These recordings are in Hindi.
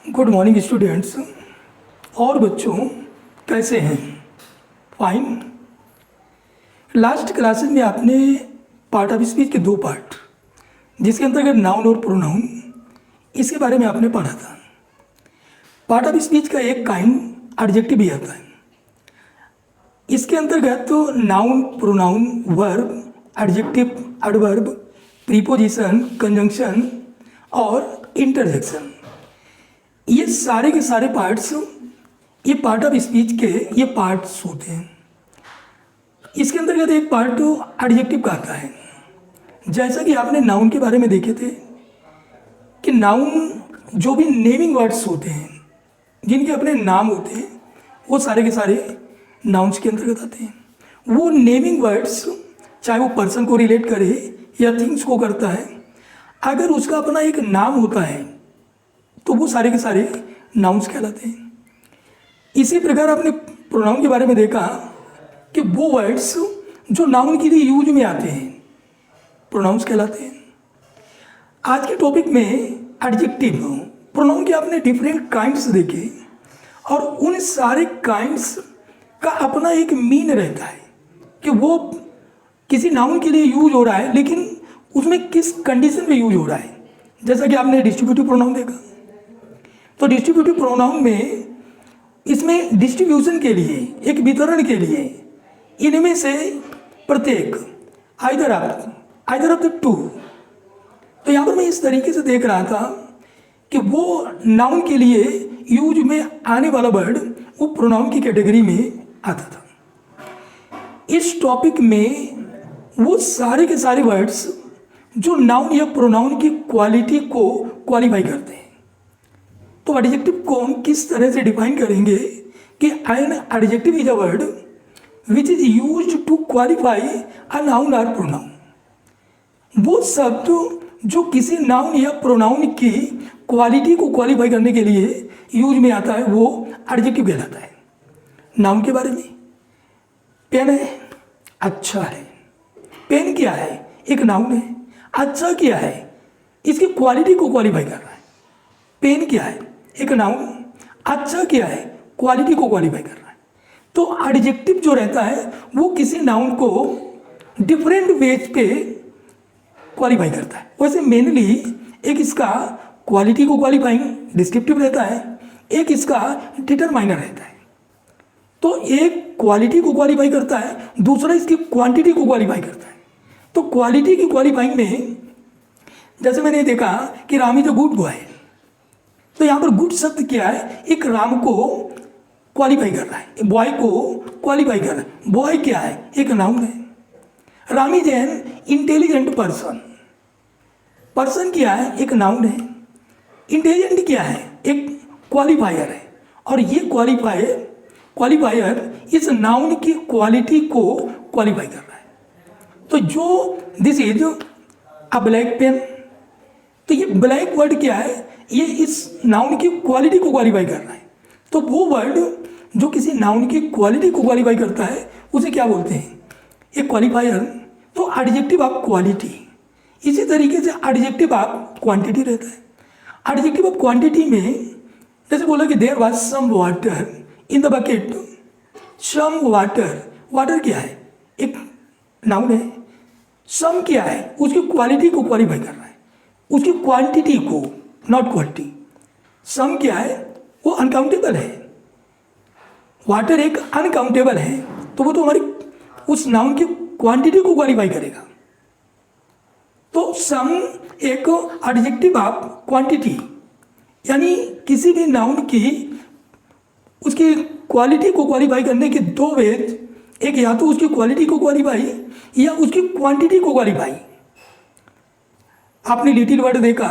गुड मॉर्निंग स्टूडेंट्स और बच्चों, कैसे हैं? फाइन। लास्ट क्लासेस में आपने पार्ट ऑफ स्पीच के दो पार्ट, जिसके अंतर्गत नाउन और प्रोनाउन, इसके बारे में आपने पढ़ा था। पार्ट ऑफ स्पीच का एक काइंड एडजेक्टिव भी आता है। इसके अंतर्गत तो noun, pronoun, verb, adjective, adverb, preposition, conjunction और इंटरजेक्शन, ये सारे के सारे पार्ट्स, ये पार्ट ऑफ स्पीच के ये पार्ट्स होते हैं। इसके अंतर्गत एक पार्ट तो एडजेक्टिव का आता है। जैसा कि आपने नाउन के बारे में देखे थे कि नाउन जो भी नेमिंग वर्ड्स होते हैं, जिनके अपने नाम होते हैं, वो सारे के सारे नाउन्स के अंतर्गत आते हैं। वो नेमिंग वर्ड्स चाहे वो पर्सन को रिलेट करे या थिंग्स को करता है, अगर उसका अपना एक नाम होता है तो वो सारे के सारे नाउन्स कहलाते हैं। इसी प्रकार आपने प्रोनाउन के बारे में देखा कि वो वर्ड्स जो नाउन के लिए यूज में आते हैं प्रोनाउंस कहलाते हैं। आज के टॉपिक में एडजेक्टिव, प्रोनाउन के आपने डिफरेंट काइंड्स देखे और उन सारे काइंड्स का अपना एक मीन रहता है कि वो किसी नाउन के लिए यूज हो रहा है, लेकिन उसमें किस कंडीशन में यूज हो रहा है। जैसा कि आपने डिस्ट्रीब्यूटिव प्रोनाउन देखा, तो डिस्ट्रीब्यूटिव प्रोनाउन में इसमें डिस्ट्रीब्यूशन के लिए, एक वितरण के लिए, इनमें से प्रत्येक आइदर ऑफ द टू। तो यहाँ पर मैं इस तरीके से देख रहा था कि वो नाउन के लिए यूज में आने वाला वर्ड वो प्रोनाउन की कैटेगरी में आता था। इस टॉपिक में वो सारे के सारे वर्ड्स जो नाउन या प्रोनाउन की क्वालिटी को क्वालिफाई करते हैं। तो एडजेक्टिव को हम किस तरह से डिफाइन करेंगे कि an adjective is a word which is used to qualify a noun और प्रोनाउन। वो शब्द जो किसी नाउन या प्रोनाउन की क्वालिटी को क्वालिफाई करने के लिए यूज में आता है वो एडजेक्टिव कहलाता है। नाउन के बारे में, पेन है, अच्छा है। पेन क्या है? एक नाउन है। अच्छा क्या है? इसकी क्वालिटी को क्वालिफाई कर रहा है। पेन क्या है? एक नाउन। अच्छा क्या है? क्वालिटी को क्वालिफाई कर रहा है। तो एडजेक्टिव जो रहता है वो किसी नाउन को डिफरेंट वेज पे क्वालिफाई करता है। वैसे मेनली एक इसका क्वालिटी को क्वालिफाइंग डिस्क्रिप्टिव रहता है, एक इसका डिटरमाइनर रहता है। तो एक क्वालिटी को क्वालिफाई करता है, दूसरा इसकी क्वांटिटी को क्वालिफाई करता है। तो क्वालिटी की क्वालिफाइंग में जैसे मैंने देखा कि Ram is a good boy, तो यहाँ पर गुड शब्द क्या है? एक राम को क्वालिफाई कर रहा है, बॉय को क्वालिफाई कर रहा है। बॉय क्या है? एक नाउन है। Ram is an intelligent person. Person क्या है? एक नाउन है। इंटेलिजेंट क्या है? एक क्वालिफायर है। और ये क्वालिफायर इस नाउन की क्वालिटी को क्वालिफाई कर रहा है। तो जो this is a black pen, तो ये ब्लैक वर्ड क्या है? ये इस नाउन की क्वालिटी को क्वालिफाई कर रहा है। तो वो वर्ड जो किसी नाउन की क्वालिटी को क्वालिफाई करता है उसे क्या बोलते हैं? एक क्वालिफायर। तो एडजेक्टिव ऑफ क्वालिटी। इसी तरीके से एडजेक्टिव ऑफ क्वांटिटी रहता है। एडजेक्टिव ऑफ क्वांटिटी में जैसे बोला कि there was some water in the bucket. Some water, water क्या है? एक नाउन है। सम क्या है? उसकी क्वालिटी को क्वालिफाई कर रहा है, उसकी क्वांटिटी को, नॉट क्वालिटी। सम क्या है? वो अनकाउंटेबल है। वाटर एक अनकाउंटेबल है, तो वो तो हमारी उस नाउन की क्वांटिटी को क्वालिफाई करेगा। तो सम एक एडजेक्टिव ऑफ क्वांटिटी, यानी किसी भी नाउन की उसकी क्वालिटी को क्वालिफाई करने के दो वेज, एक या तो उसकी क्वालिटी को क्वालिफाई या उसकी क्वांटिटी को क्वालिफाई। आपने लिटिल वर्ड देखा,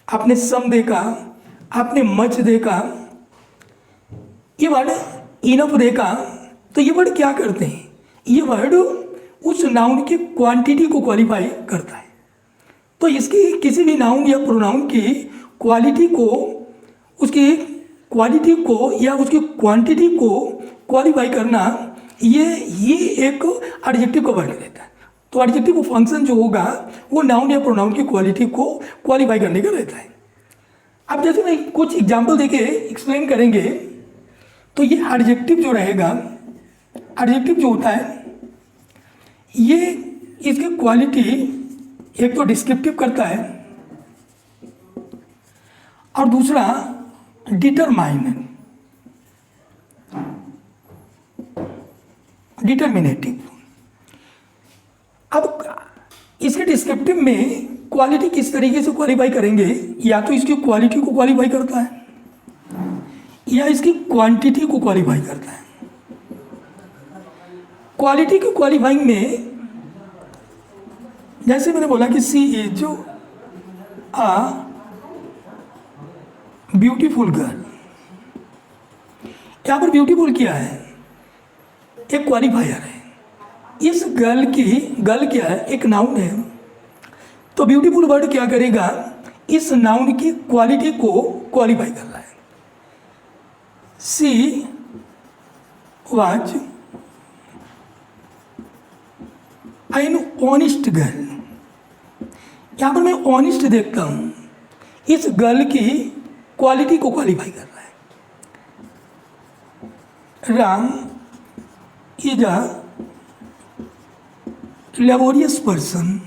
आपने सम देखा, आपने मच देखा, ये वर्ड इनफ देखा। तो ये वर्ड क्या करते हैं? ये वर्ड उस नाउन की क्वांटिटी को क्वालिफाई करता है। तो इसकी किसी भी नाउन या प्रोनाउन की क्वालिटी को, उसकी क्वालिटी को या उसकी क्वांटिटी को क्वालिफाई करना, ये एक एडजेक्टिव का वर्क रहता है। तो एडजेक्टिव का फंक्शन जो होगा वो नाउन या प्रोनाउन की क्वालिटी को क्वालिफाई करने का रहता है। अब जैसे मैं कुछ एग्जाम्पल देके एक्सप्लेन करेंगे, तो ये एडजेक्टिव जो रहेगा, एडजेक्टिव जो होता है ये इसकी क्वालिटी एक तो डिस्क्रिप्टिव करता है और दूसरा डिटरमिनेटिव। अब इसके डिस्क्रिप्टिव में क्वालिटी किस तरीके से क्वालिफाई करेंगे, या तो इसकी क्वालिटी को क्वालिफाई करता है या इसकी क्वांटिटी को क्वालिफाई करता है। क्वालिटी की क्वालिफाइंग में जैसे मैंने बोला कि सी इज अ ब्यूटीफुल गर्ल, यहाँ पर ब्यूटीफुल क्या है, एक क्वालिफायर है। इस गर्ल क्या है, एक नाउन है। तो ब्यूटीफुल वर्ड क्या करेगा, इस नाउन की क्वालिटी को क्वालिफाई कर रहा है। She was an honest girl, यहाँ पर मैं ऑनेस्ट देखता हूँ, इस गर्ल की क्वालिटी को क्वालिफाई कर रहा है। Ram is a laborious person,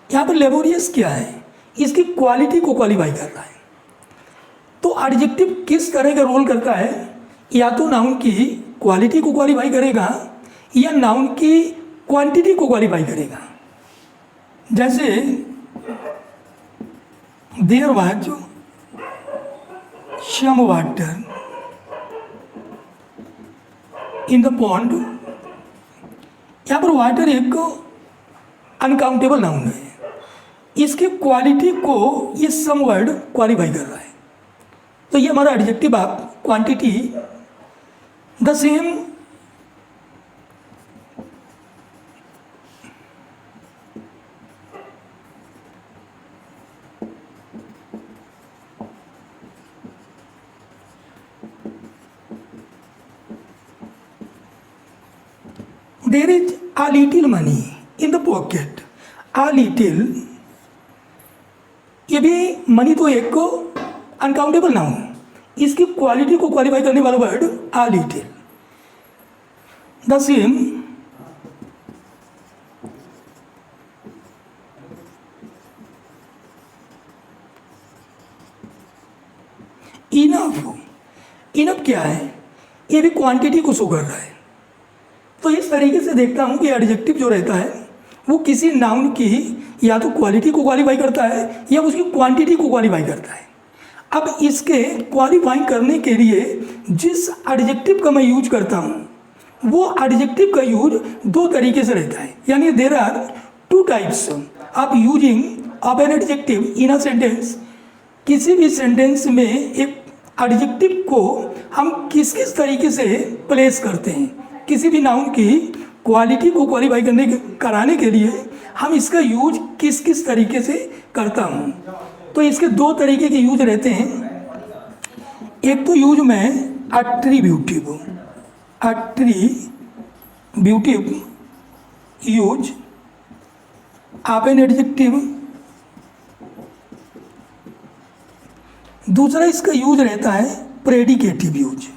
यहाँ पर लेबोरियस क्या है, इसकी क्वालिटी को क्वालिफाई कर रहा है। तो एडजेक्टिव किस तरह का रोल करता है, या तो नाउन की क्वालिटी को क्वालिफाई करेगा या नाउन की क्वांटिटी को क्वालिफाई करेगा। जैसे there was some water in the pond, यहाँ पर वाटर एक अनकाउंटेबल नाउन है, इसकी क्वालिटी को ये सम वर्ड क्वालिफाई कर रहा है। तो ये हमारा एडजेक्टिव आप quantity the same there is a little money in the pocket, a little, ये भी मनी तो एक को अनकाउंटेबल नाउन, इसकी क्वालिटी को क्वालिफाई करने वाला word a little। The same enough, enough क्या है, ये भी क्वांटिटी को शो कर रहा है। तो इस तरीके से देखता हूँ कि एडजेक्टिव जो रहता है वो किसी नाउन की या तो क्वालिटी को क्वालिफाई करता है या उसकी क्वांटिटी को क्वालिफाई करता है। अब इसके क्वालिफाइंग करने के लिए जिस एडजेक्टिव का मैं यूज करता हूँ वो एडजेक्टिव का यूज दो तरीके से रहता है, यानी there are two types of using of an adjective in a sentence. किसी भी सेंटेंस में एक एडजेक्टिव को हम किस किस तरीके से प्लेस करते हैं, किसी भी नाउन की क्वालिटी को क्वालिफाई कराने के लिए हम इसका यूज किस किस तरीके से करता हूँ। तो इसके दो तरीके के यूज रहते हैं। एक तो यूज में attributive use of an adjective, दूसरा इसका यूज रहता है प्रेडिकेटिव यूज,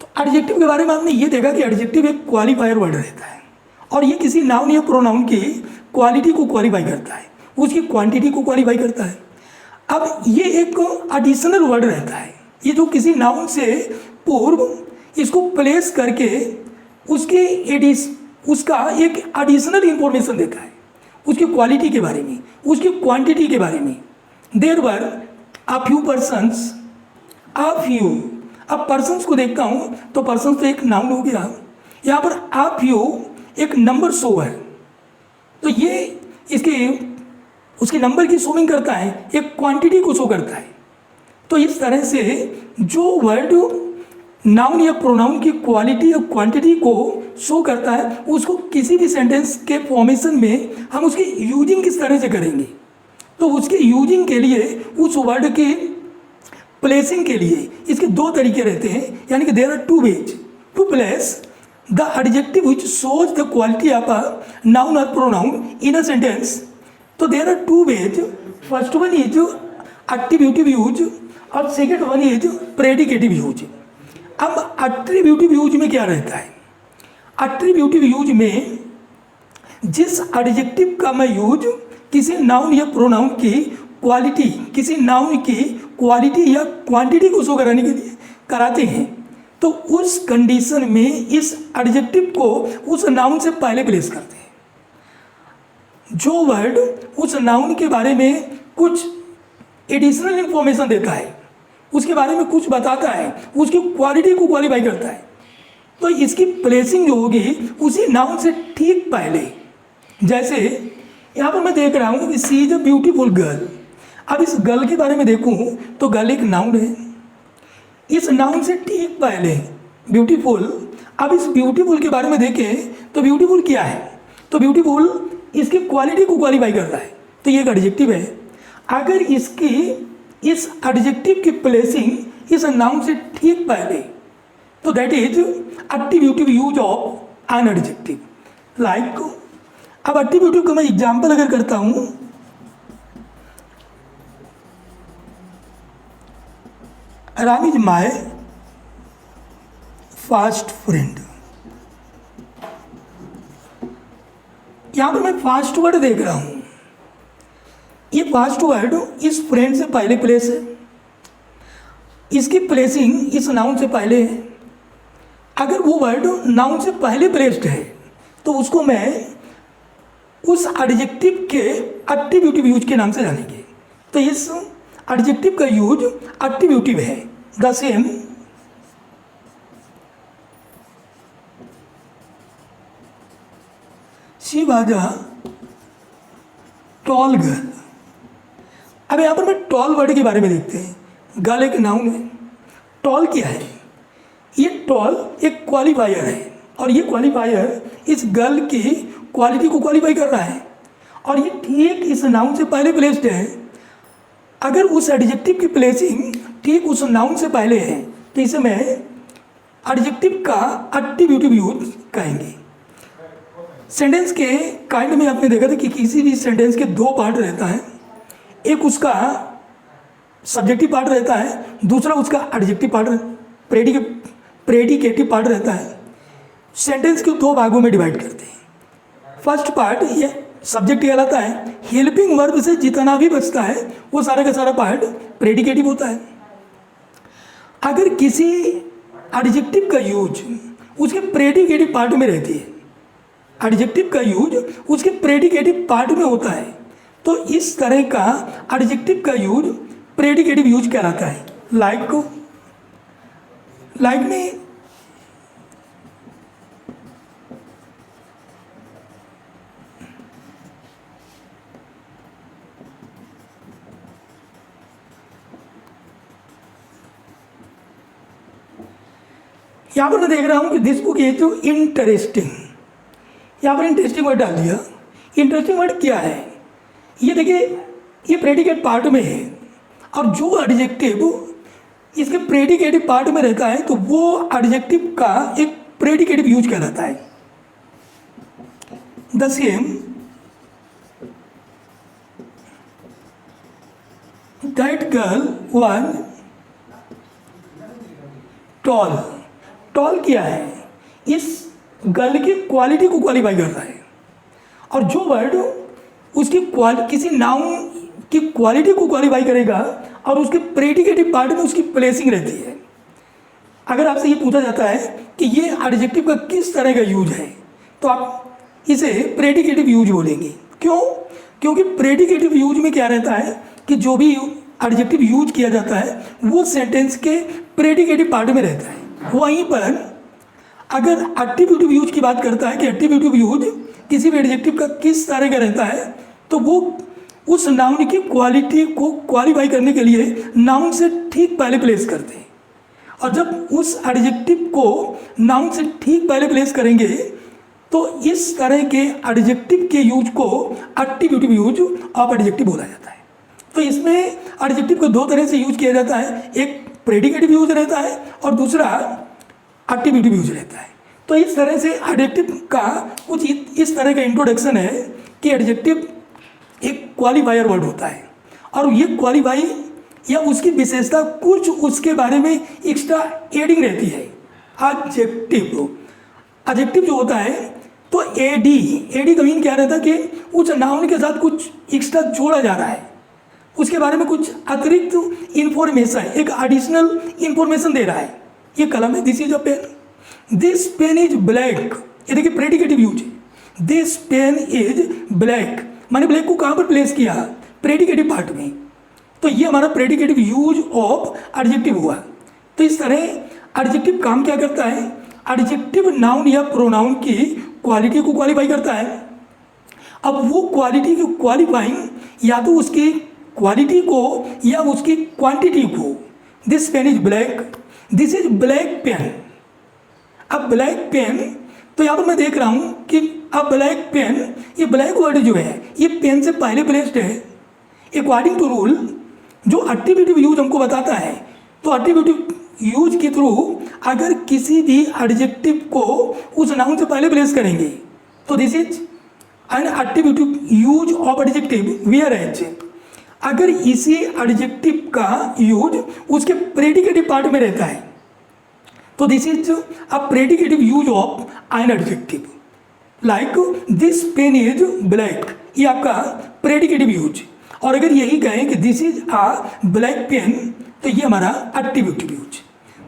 तो एडजेक्टिव के बारे में हमने ये देखा कि एडजेक्टिव एक क्वालिफायर वर्ड रहता है और ये किसी नाउन या प्रोनाउन की क्वालिटी को क्वालिफाई करता है, उसकी क्वांटिटी को क्वालिफाई करता है। अब ये एक एडिशनल वर्ड रहता है, ये जो किसी नाउन से पूर्व इसको प्लेस करके उसका एक एडिशनल इंफॉर्मेशन देता है, उसकी क्वालिटी के बारे में, उसकी क्वांटिटी के बारे में। There were a few persons, a few, अब पर्सन्स को देखता हूँ तो पर्सन्स तो एक नाउन हो गया, यहाँ पर अ फ्यू एक नंबर शो है, तो ये उसके नंबर की शोइंग करता है, एक क्वांटिटी को शो करता है। तो इस तरह से जो वर्ड नाउन या प्रोनाउन की क्वालिटी या क्वांटिटी को शो करता है उसको किसी भी सेंटेंस के फॉर्मेशन में हम उसकी यूजिंग किस तरह से करेंगे, तो उसके यूजिंग के लिए उस वर्ड के प्लेसिंग के लिए इसके दो तरीके रहते हैं, यानी कि there are two ways to place the adjective which shows the quality of a noun or pronoun in a sentence. So there are two ways. First one is attributive use और second one is predicative use. अब एट्रीब्यूटिव यूज में क्या रहता है? एट्रीब्यूटिव यूज में जिस एडजेक्टिव का मैं यूज किसी नाउन या प्रोनाउन की क्वालिटी, किसी नाउन की क्वालिटी या क्वांटिटी को शो कराने के लिए कराते हैं, तो उस कंडीशन में इस एडजेक्टिव को उस नाउन से पहले प्लेस करते हैं. जो वर्ड उस नाउन के बारे में कुछ एडिशनल इंफॉर्मेशन देता है, उसके बारे में कुछ बताता है, उसकी क्वालिटी को क्वालिफाई करता है, तो इसकी प्लेसिंग जो होगी उसी नाउन से ठीक पहले. जैसे यहाँ पर मैं देख रहा हूँ कि सी इज अ ब्यूटीफुल गर्ल. अब इस गर्ल के बारे में देखूँ तो गर्ल एक नाउन है. इस नाउन से ठीक पहले ब्यूटीफुल. अब इस ब्यूटीफुल के बारे में देखें तो ब्यूटीफुल क्या है? तो ब्यूटीफुल इसकी क्वालिटी को क्वालिफाई कर रहा है, तो ये एक एडजेक्टिव है. अगर इसकी इस एडजेक्टिव की प्लेसिंग इस नाउन से ठीक पहले, तो that is attributive use of an adjective. Like अब एट्रीब्यूटिव का मैं एग्जांपल अगर करता हूं, Ram is my fast friend. यहां पर मैं फास्ट वर्ड देख रहा हूं. ये फास्ट वर्ड इस फ्रेंड से पहले प्लेस है, इसकी प्लेसिंग इस नाउन से पहले है. अगर वो वर्ड नाउन से पहले प्लेस्ड है तो उसको मैं उस एडजेक्टिव के एट्रीब्यूटिव यूज के नाम से जानेंगे. तो इस एडजेक्टिव का यूज एट्रीब्यूटिव है. The same she was a tall girl. अब यहाँ पर मैं टॉल वर्ड के बारे में देखते हैं. गर्ल एक नाउन है, टॉल क्या है? ये टॉल एक क्वालिफायर है, और ये क्वालिफायर इस गर्ल की क्वालिटी को क्वालिफाई कर रहा है, और ये ठीक इस नाउन से पहले प्लेस्ड है. अगर उस एडजेक्टिव की प्लेसिंग ठीक उस नाउन से पहले है तो इसे मैं एडजेक्टिव का एट्रीब्यूटिव यूज कहेंगे. सेंटेंस के काइंड में आपने देखा था कि किसी भी सेंटेंस के दो पार्ट रहता है. एक उसका सब्जेक्टिव पार्ट रहता है, दूसरा उसका एडजेक्टिव पार्ट, प्रेडिकेटिव पार्ट रहता है. सेंटेंस को दो भागों में डिवाइड करते हैं. फर्स्ट पार्ट ये सब्जेक्ट कहलाता है. हेल्पिंग वर्ब से जितना भी बचता है वो सारा का सारा पार्ट प्रेडिकेटिव होता है. अगर किसी एडजेक्टिव का यूज उसके प्रेडिकेटिव पार्ट में रहती है, एडजेक्टिव का यूज उसके प्रेडिकेटिव पार्ट में होता है, तो इस तरह का एडजेक्टिव का यूज प्रेडिकेटिव यूज कहलाता है. लाइक में यहाँ पर मैं देख रहा हूँ कि दिस बुक इज इंटरेस्टिंग. यहाँ पर इंटरेस्टिंग वर्ड डाल दिया. इंटरेस्टिंग वर्ड क्या है? ये देखिए, ये प्रेडिकेट पार्ट में है, और जो एडजेक्टिव इसके प्रेडिकेटिव पार्ट में रहता है तो वो एडजेक्टिव का एक प्रेडिकेटिव यूज कहलाता है. The same that girl was tall. Tall क्या है? इस गर्ल की क्वालिटी को क्वालिफाई कर रहा है, और जो वर्ड उसकी किसी नाउन की क्वालिटी को क्वालिफाई करेगा और उसके प्रेडिकेटिव पार्ट में उसकी प्लेसिंग रहती है. अगर आपसे ये पूछा जाता है कि ये एडजेक्टिव का किस तरह का यूज है, तो आप इसे प्रेडिकेटिव यूज बोलेंगे. क्यों? क्योंकि प्रेडिकेटिव यूज में क्या रहता है कि जो भी एडजेक्टिव यूज किया जाता है वो सेंटेंस के प्रेडिकेटिव पार्ट में रहता है. वहीं पर अगर एट्रीब्यूटिव यूज की बात करता है कि एट्रीब्यूटिव यूज किसी भी एडजेक्टिव का किस तरह का रहता है, तो वो उस नाउन की क्वालिटी को क्वालिफाई करने के लिए नाउन से ठीक पहले प्लेस करते हैं. और जब उस एडजेक्टिव को नाउन से ठीक पहले प्लेस करेंगे तो इस तरह के एडजेक्टिव के यूज को एट्रीब्यूटिव यूज ऑफ एडजेक्टिव बोला जाता है. तो इसमें एडजेक्टिव को दो तरह से यूज किया जाता है. एक प्रेडिकेटिव यूज रहता है और दूसरा एट्रीब्यूटिव यूज रहता है. तो इस तरह से एडजेक्टिव का कुछ इस तरह का इंट्रोडक्शन है कि एडजेक्टिव एक क्वालिफायर वर्ड होता है और ये क्वालिफाई या उसकी विशेषता कुछ उसके बारे में एक्स्ट्रा एडिंग रहती है। एडजेक्टिव जो होता है तो एडी का मीन क्या रहता है कि उस नाउन के साथ कुछ एक्स्ट्रा जोड़ा जा रहा है, उसके बारे में कुछ अतिरिक्त इंफॉर्मेशन, एक एडिशनल इंफॉर्मेशन दे रहा है। ये कलम है, this is a pen, this pen is black, ये देखिए predicative use, this pen is black, मैंने ब्लैक को कहाँ पर प्लेस किया, प्रेडिकेटिव पार्ट में, तो ये हमारा प्रेडिकेटिव यूज ऑफ एडजेक्टिव हुआ। तो इस तरह एडजेक्टिव काम क्या करता है, एडजेक्टिव नाउन या प्रोनाउन की क्वालिटी को क्वालिफाई करता है। अब वो क्वालिटी को क्वालिफाइंग या तो उसकी क्वालिटी को या उसकी क्वांटिटी को, this pen is black, this is black pen. अब ब्लैक पेन, तो यहाँ पर मैं देख रहा हूँ कि अब ब्लैक पेन, ये ब्लैक वर्ड जो है ये पेन से पहले प्लेस्ड है। अकॉर्डिंग टू रूल जो एट्रीब्यूटिव यूज हमको बताता है, तो एट्रीब्यूटिव यूज के थ्रू अगर किसी भी एडजेक्टिव को उस नाउन से पहले प्लेस करेंगे तो this is an attributive use of adjective whereas, अगर इसी एडजेक्टिव का यूज उसके प्रेडिकेटिव पार्ट में रहता है तो this is a predicative use of an adjective. Like this pen is black, ये आपका प्रेडिकेटिव यूज, और अगर यही कहें कि this is a black pen तो ये हमारा एट्रीब्यूटिव यूज।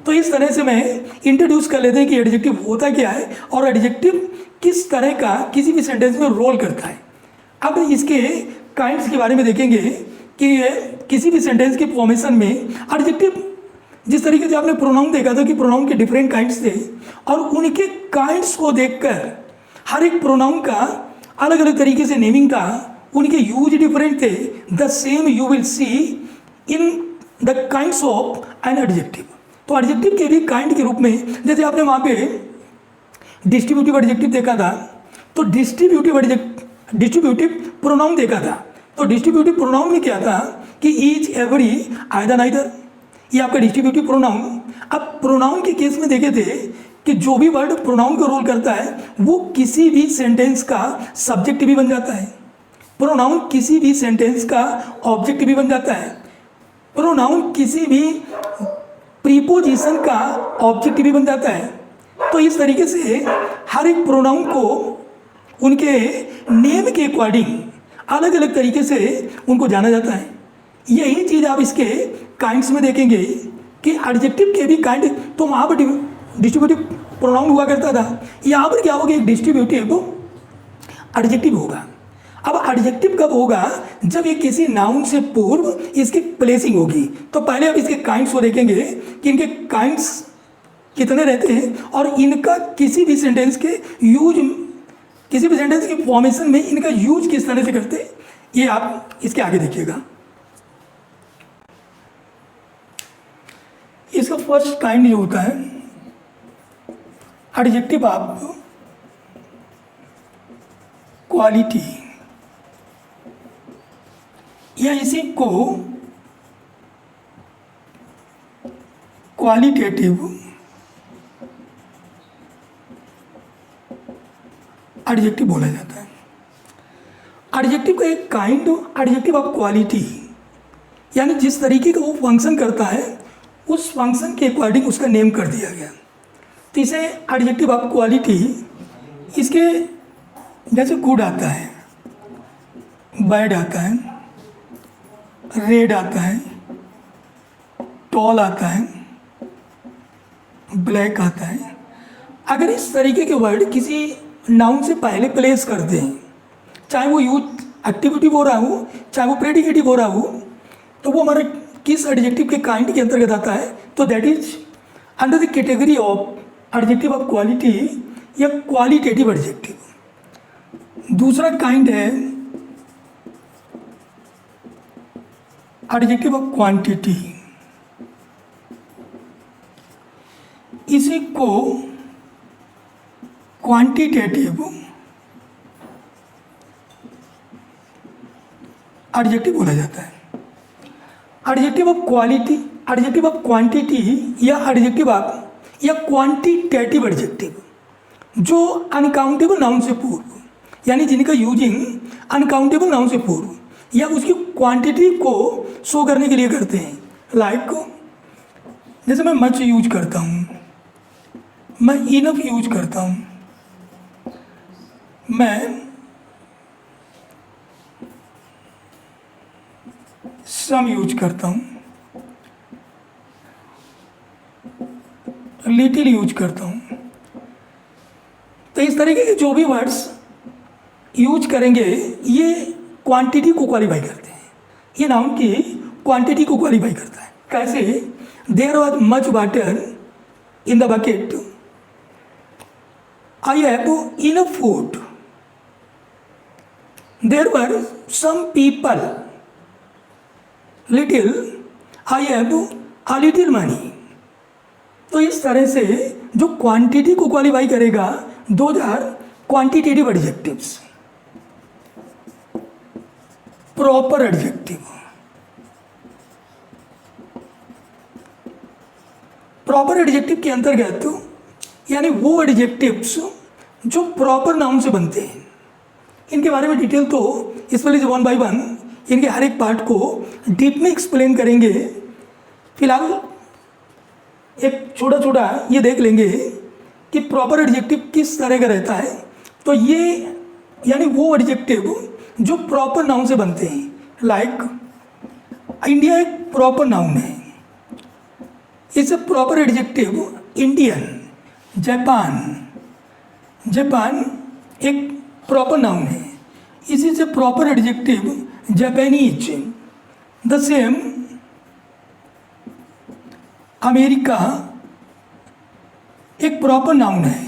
तो इस तरह से मैं इंट्रोड्यूस कर लेते हैं कि एडजेक्टिव होता क्या है और एडजेक्टिव किस तरह का किसी भी सेंटेंस में रोल करता है। अब इसके काइंड्स के बारे में देखेंगे कि किसी भी सेंटेंस के फॉर्मेशन में एडजेक्टिव, जिस तरीके से आपने प्रोनाउन देखा था कि प्रोनाउन के डिफरेंट काइंड्स थे और उनके काइंड्स को देखकर हर एक प्रोनाउन का अलग अलग तरीके से नेमिंग था, उनके यूज डिफरेंट थे। The same you will see in the kinds of an adjective. तो एडजेक्टिव के भी काइंड के रूप में, जैसे आपने वहाँ पे डिस्ट्रीब्यूटिव एडजेक्टिव देखा था, तो डिस्ट्रीब्यूटिव प्रोनाउन देखा था। तो डिस्ट्रीब्यूटिव प्रोनाउन में क्या था कि ईच, एवरी, आइदर, नाइदर, ये आपका डिस्ट्रीब्यूटिव प्रोनाउन। अब प्रोनाउन के केस में देखे थे कि जो भी वर्ड प्रोनाउन का रोल करता है वो किसी भी सेंटेंस का सब्जेक्ट भी बन जाता है, प्रोनाउन किसी भी सेंटेंस का ऑब्जेक्ट भी बन जाता है, प्रोनाउन किसी भी प्रीपोजिशन का ऑब्जेक्ट भी बन जाता है। तो इस तरीके से हर एक प्रोनाउन को उनके नेम के अकॉर्डिंग अलग अलग तरीके से उनको जाना जाता है। यही चीज़ आप इसके काइंड्स में देखेंगे कि एडजेक्टिव के भी काइंड, तो वहाँ पर डिस्ट्रीब्यूटिव प्रोनाउन हुआ करता था, यहाँ पर क्या होगा, एक डिस्ट्रीब्यूटिव एडजेक्टिव होगा। अब एडजेक्टिव कब होगा, जब ये किसी नाउन से पूर्व इसकी प्लेसिंग होगी। तो पहले आप इसके काइंड्स को देखेंगे कि इनके काइंड्स कितने रहते हैं और इनका किसी भी सेंटेंस के यूज, किसी भी सेंटेंस की फॉर्मेशन में इनका यूज किस तरह से करते हैं, ये आप इसके आगे देखिएगा। इसका फर्स्ट काइंड जो होता है एडजेक्टिव ऑफ क्वालिटी, या इसी को क्वालिटेटिव एडजेक्टिव बोला जाता है। एडजेक्टिव का एक काइंड एडजेक्टिव ऑफ क्वालिटी, यानी जिस तरीके का वो फंक्शन करता है उस फंक्शन के अकॉर्डिंग उसका नेम कर दिया गया। तो इसे एडजेक्टिव ऑफ क्वालिटी, इसके जैसे गुड आता है, बैड आता है, रेड आता है, टॉल आता है, ब्लैक आता है। अगर इस तरीके के वर्ड किसी नाउन से पहले प्लेस करते हैं, चाहे वो यूज एक्टिविटिव हो रहा हो चाहे वो प्रेडिकेटिव हो रहा हो, तो वो हमारे किस एडजेक्टिव के काइंड के अंतर्गत आता है, तो that is under the category of adjective of quality या क्वालिटेटिव एडजेक्टिव। दूसरा काइंड है एडजेक्टिव ऑफ क्वांटिटी, इसी को क्वांटिटेटिव एडजेक्टिव बोला जाता है। Adjective of quality, adjective of quantity या एडजेक्टिव ऑफ या क्वांटिटेटिव एडजेक्टिव, जो अनकाउंटेबल नाउन से पूर्व यानी जिनका यूजिंग अनकाउंटेबल नाउन से पूर्व या उसकी क्वांटिटी को शो करने के लिए करते हैं। लाइक जैसे मैं मच यूज करता हूँ, मैं इनफ यूज करता हूँ, मैं सम यूज करता हूँ, लिटिल यूज करता हूँ। तो इस तरीके के जो भी वर्ड्स यूज करेंगे ये क्वांटिटी को क्वालिफाई करते हैं, ये नाउन की क्वांटिटी को क्वालिफाई करता है। कैसे? There was much water in the bucket, I have enough food, there were some people, little, I have a little money. तो इस तरह से जो क्वांटिटी को क्वालिफाई करेगा those are quantitative adjectives. Proper adjective, proper adjective के अंतर्गत यानी वो एडजेक्टिव्स जो प्रॉपर नाउन से बनते हैं। इनके बारे में डिटेल तो इस वाले वन बाय वन इनके हर एक पार्ट को डीप में एक्सप्लेन करेंगे। फिलहाल एक छोटा छोटा ये देख लेंगे कि प्रॉपर एडजेक्टिव किस तरह का रहता है। तो ये यानी वो एडजेक्टिव जो प्रॉपर नाउन से बनते हैं। लाइक इंडिया एक प्रॉपर नाउन है, इसे proper adjective Indian. Japan, Japan एक प्रॉपर नाउन है, इसी से proper adjective Japanese. The same America एक प्रॉपर नाउन है,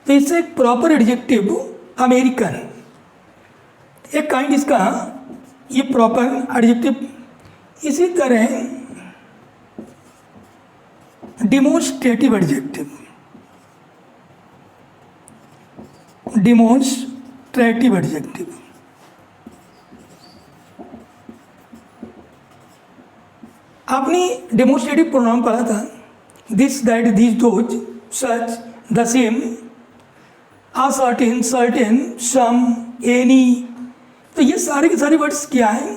तो इससे एक प्रॉपर एडजेक्टिव अमेरिकन। एक काइंड इसका ये प्रॉपर एडजेक्टिव। इसी तरह डिमोन्स्ट्रेटिव एडजेक्टिव, डिमोन्स्ट्रेटिव एडजेक्टिव। आपने डेमोन्स्ट्रेटिव प्रोनाउन पढ़ा था, this, that, this, those, such, the same, a, certain, certain, some, any. तो ये सारे के सारे वर्ड्स क्या हैं?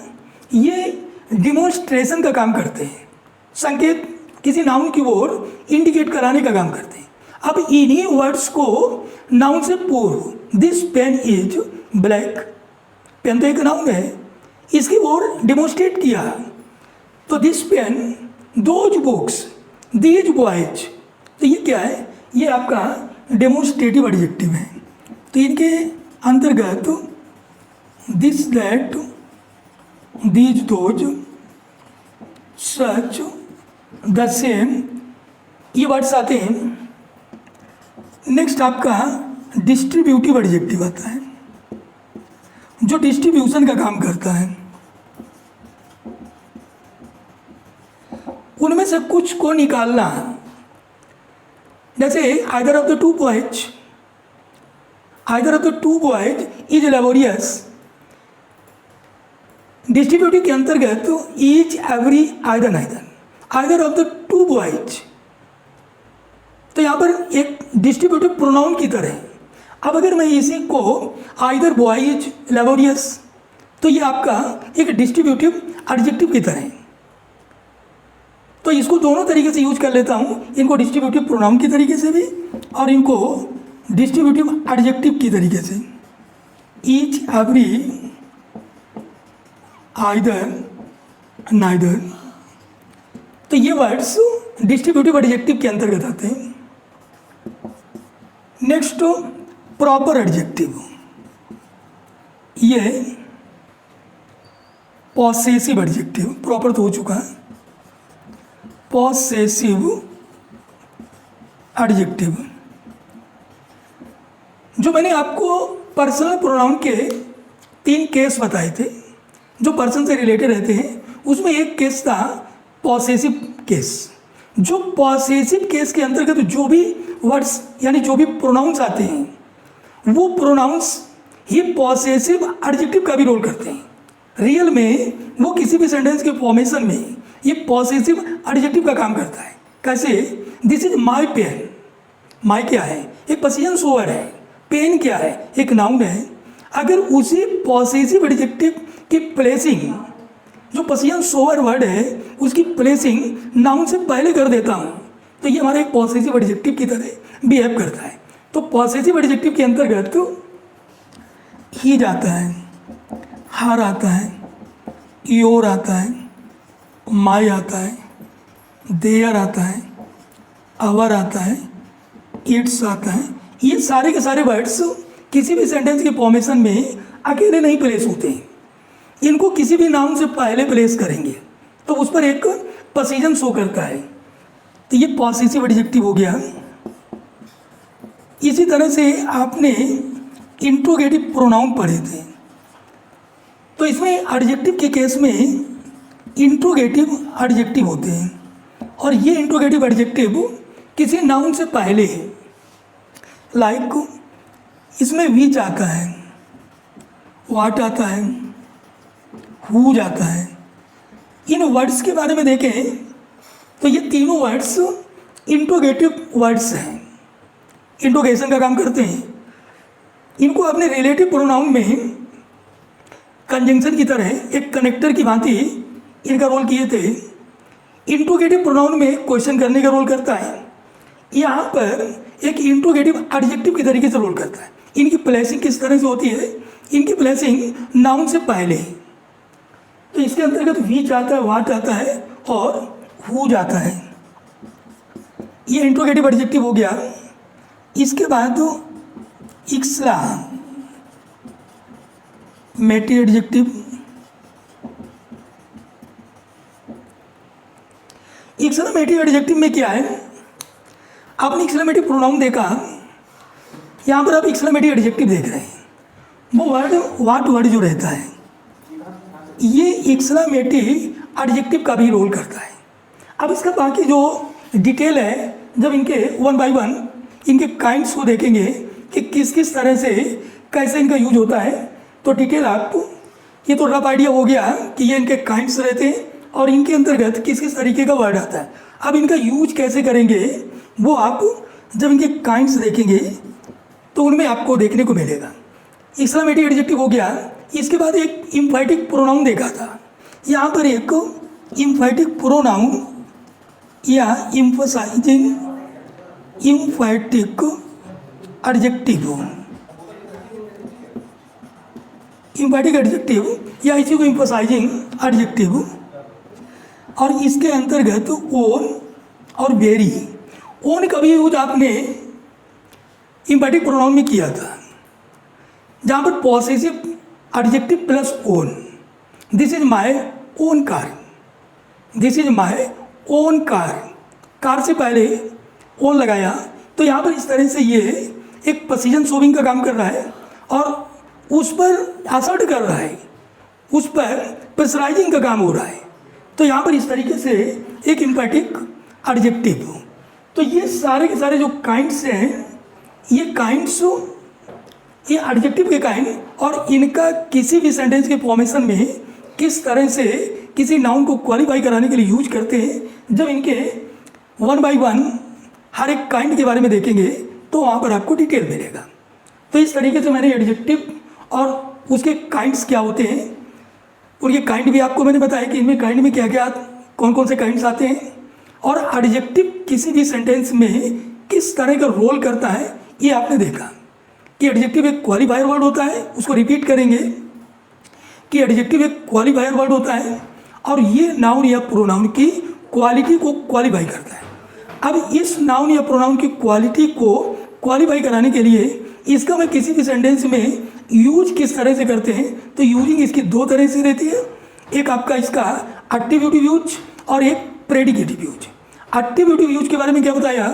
ये डिमोन्स्ट्रेशन का काम करते हैं, संकेत किसी नाउन की ओर इंडिकेट कराने का काम करते हैं। अब इन्हीं वर्ड्स को नाउन से पूर्व, this pen is black, pen तो एक नाउन है, इसकी ओर डिमोन्स्ट्रेट किया। तो this pen, those books, these boys. तो ये क्या है? ये आपका डेमोन्स्ट्रेटिव एडजेक्टिव है। तो इनके अंतर्गत this, that, these, those, such, the same ये वर्ड्स आते हैं। नेक्स्ट आपका डिस्ट्रीब्यूटिव एडजेक्टिव आता है, जो डिस्ट्रीब्यूशन का काम करता है। उनमें से कुछ को निकालना, जैसे either of the two boys, either of the two boys is laborious. Distributive के अंतर्गत each, every, either, neither, either of the two boys. तो यहाँ पर एक डिस्ट्रीब्यूटिव प्रोनाउन की तरह। अब अगर मैं इसी को आइदर बॉयज, लेबोरियस, तो ये आपका एक डिस्ट्रीब्यूटिव एडजेक्टिव की तरह है। तो इसको दोनों तरीके से यूज कर लेता हूँ, इनको डिस्ट्रीब्यूटिव प्रोनाउन की तरीके से भी और इनको डिस्ट्रीब्यूटिव एडजेक्टिव की तरीके से। Each, every, either, neither. तो ये वर्ड्स डिस्ट्रीब्यूटिव एडजेक्टिव के अंतर्गत आते हैं। नेक्स्ट प्रॉपर एडजेक्टिव, ये पॉसेसिव एडजेक्टिव। प्रॉपर तो हो चुका है, पॉसेसिव एडजेक्टिव। जो मैंने आपको पर्सनल प्रोनाउन के 3 केस बताए थे जो पर्सन से रिलेटेड रहते हैं, उसमें एक केस था पॉसेसिव केस। जो पॉसेसिव केस के अंतर्गत जो भी वर्ड्स यानी जो भी प्रोनाउंस आते हैं वो प्रोनाउंस ही पॉसेसिव एडजेक्टिव का भी रोल करते हैं। रियल में वो किसी भी सेंटेंस के फॉर्मेशन में ये पॉसेसिव एडजेक्टिव का काम करता है। कैसे? दिस इज माई पेन, माई क्या है, एक पोजीशन सोअर है। पेन क्या है, एक नाउन है। अगर उसी पॉसेसिव एडजेक्टिव की प्लेसिंग, जो पोजीशन सोअर वर्ड है उसकी प्लेसिंग नाउन से पहले कर देता हूँ, तो ये हमारा एक पॉसेसिव एडजेक्टिव की तरह बिहेव करता है। तो पॉसेसिव एडजेक्टिव के अंतर्गत तो ही जाता है, हार आता है, योर आता है, माई आता है, देयर आता है, आवर आता है, इट्स आता है। ये सारे के सारे वर्ड्स किसी भी सेंटेंस के फॉर्मेशन में अकेले नहीं प्लेस होते हैं, इनको किसी भी नाउन से पहले प्लेस करेंगे तो उस पर एक पोजीशन शो करता है। तो ये पॉसेसिव एडजेक्टिव हो गया। इसी तरह से आपने इंट्रोगेटिव प्रोनाउन पढ़े थे, तो इसमें एडजेक्टिव के केस में इंट्रोगेटिव एडजेक्टिव होते हैं और ये इंट्रोगेटिव एडजेक्टिव किसी नाउन से पहले है। लाइक इसमें विच आता है, वाट आता है, हु जाता है। इन वर्ड्स के बारे में देखें तो ये तीनों वर्ड्स इंट्रोगेटिव वर्ड्स हैं, इंट्रोगेशन का काम करते हैं। इनको आपने रिलेटिव प्रोनाउन में कंजंक्शन की तरह एक कनेक्टर की भांति इनका रोल किए थे। इंट्रोगेटिव प्रोनाउन में क्वेश्चन करने का रोल करता है, यहाँ पर एक इंट्रोगेटिव एडजेक्टिव की तरीके से रोल करता है। इनकी प्लेसिंग किस तरह से होती है, इनकी प्लेसिंग नाउन से पहले है। तो इसके अंतर्गत विच आता है, वाट आता है और हु जाता है। ये इंट्रोगेटिव एडजेक्टिव हो गया। इसके बाद इक्सला मेटी एडजेक्टिव। एक्सक्लेमेटिव एडजेक्टिव में क्या है, आपने एक्सक्लेमेटिव प्रोनाउन देखा, यहाँ पर आप एक्सक्लेमेटिव एडजेक्टिव देख रहे हैं। वो वर्ड वाट वर्ड जो रहता है ये एक्सक्लेमेटिव एडजेक्टिव का भी रोल करता है। अब इसका बाकी जो डिटेल है, जब इनके वन बाय वन इनके काइंड्स को देखेंगे कि किस किस तरह से कैसे इनका यूज होता है, तो डिटेल आपको ये तो रफ आइडिया हो गया कि ये इनके काइंड्स रहते हैं और इनके अंतर्गत किस किस तरीके का वर्ड आता है। अब इनका यूज कैसे करेंगे वो आप जब इनके काइंड्स देखेंगे तो उनमें आपको देखने को मिलेगा। एक्सक्लेमेटिव एडजेक्टिव हो गया। इसके बाद एक इम्फैटिक प्रोनाउन देखा था। यहाँ पर एक इम्फैटिक प्रोनाउन या इम्फसाइजिंग इम्फैटिक एडजेक्टिव, इम्फैटिक एडजेक्टिव या इसी को इम्फसाइजिंग एडजेक्टिव, और इसके अंतर्गत ओन और वेरी। ओन का भी यूज आपने इम्फैटिक प्रोनाउन में किया था, जहाँ पर possessive adjective plus own. This is my own car, this is my own car. Car से पहले ओन लगाया तो यहाँ पर इस तरह से ये एक पोजीशन शोविंग का काम कर रहा है और उस पर असर्ट कर रहा है, उस पर प्रेशराइजिंग का काम हो रहा है। तो यहाँ पर इस तरीके से एक इम्फैटिक एडजेक्टिव। तो ये सारे के सारे जो काइंड्स हैं, ये काइंड्स ये एडजेक्टिव के काइंड और इनका किसी भी सेंटेंस के फॉर्मेशन में किस तरह से किसी नाउन को क्वालिफाई कराने के लिए यूज करते हैं। जब इनके वन बाय वन हर एक काइंड के बारे में देखेंगे तो वहाँ पर आपको डिटेल मिलेगा। तो इस तरीके से मैंने एडजेक्टिव और उसके काइंड्स क्या होते हैं, उनके काइंड भी आपको मैंने बताया कि इनमें काइंड में क्या क्या कौन कौन से काइंड्स आते हैं, और एडजेक्टिव किसी भी सेंटेंस में किस तरह का रोल करता है ये आपने देखा कि एडजेक्टिव एक क्वालिफायर वर्ड होता है। उसको रिपीट करेंगे कि एडजेक्टिव एक क्वालिफायर वर्ड होता है और ये नाउन या प्रोनाउन की क्वालिटी को क्वालिफाई करता है। अब इस नाउन या प्रोनाउन की क्वालिटी को क्वालिफाई कराने के लिए इसका मैं किसी भी सेंटेंस में यूज किस तरह से करते हैं, तो यूजिंग इसकी दो तरह से रहती है। एक आपका इसका एट्रीब्यूटिव यूज और एक प्रेडिकेटिव यूज। एट्रीब्यूटिव यूज के बारे में क्या बताया,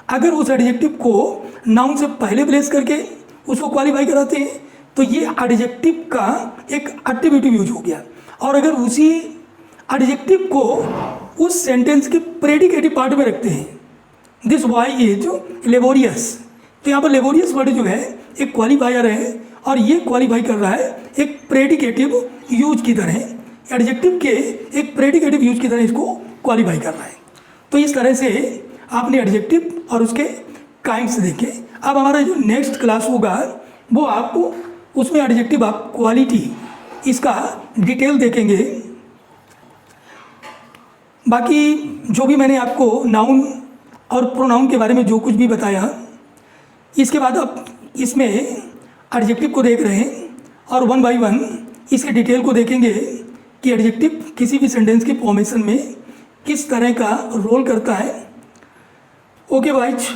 अगर उस एडजेक्टिव को नाउन से पहले प्लेस करके उसको क्वालिफाई कराते हैं तो ये एडजेक्टिव का एक एट्रीब्यूटिव यूज हो गया। और अगर उसी एडजेक्टिव को उस सेंटेंस के प्रेडिकेटिव पार्ट में रखते हैं, दिस बॉय इज लेबोरियस, तो यहाँ पर लेबोरियस वर्ड जो है एक क्वालिफायर है और ये क्वालिफाई कर रहा है एक प्रेडिकेटिव यूज की तरह, एडजेक्टिव के एक प्रेडिकेटिव यूज की तरह इसको क्वालिफाई कर रहा है। तो इस तरह से आपने एडजेक्टिव और उसके काइंड्स देखें। अब हमारा जो नेक्स्ट क्लास होगा वो आपको उसमें एडजेक्टिव आप क्वालिटी इसका डिटेल देखेंगे। बाकी जो भी मैंने आपको नाउन और प्रोनाउन के बारे में जो कुछ भी बताया, इसके बाद आप इसमें एडजेक्टिव को देख रहे हैं और वन बाय वन इसके डिटेल को देखेंगे कि एडजेक्टिव किसी भी सेंटेंस के फॉर्मेशन में किस तरह का रोल करता है। Okay buys.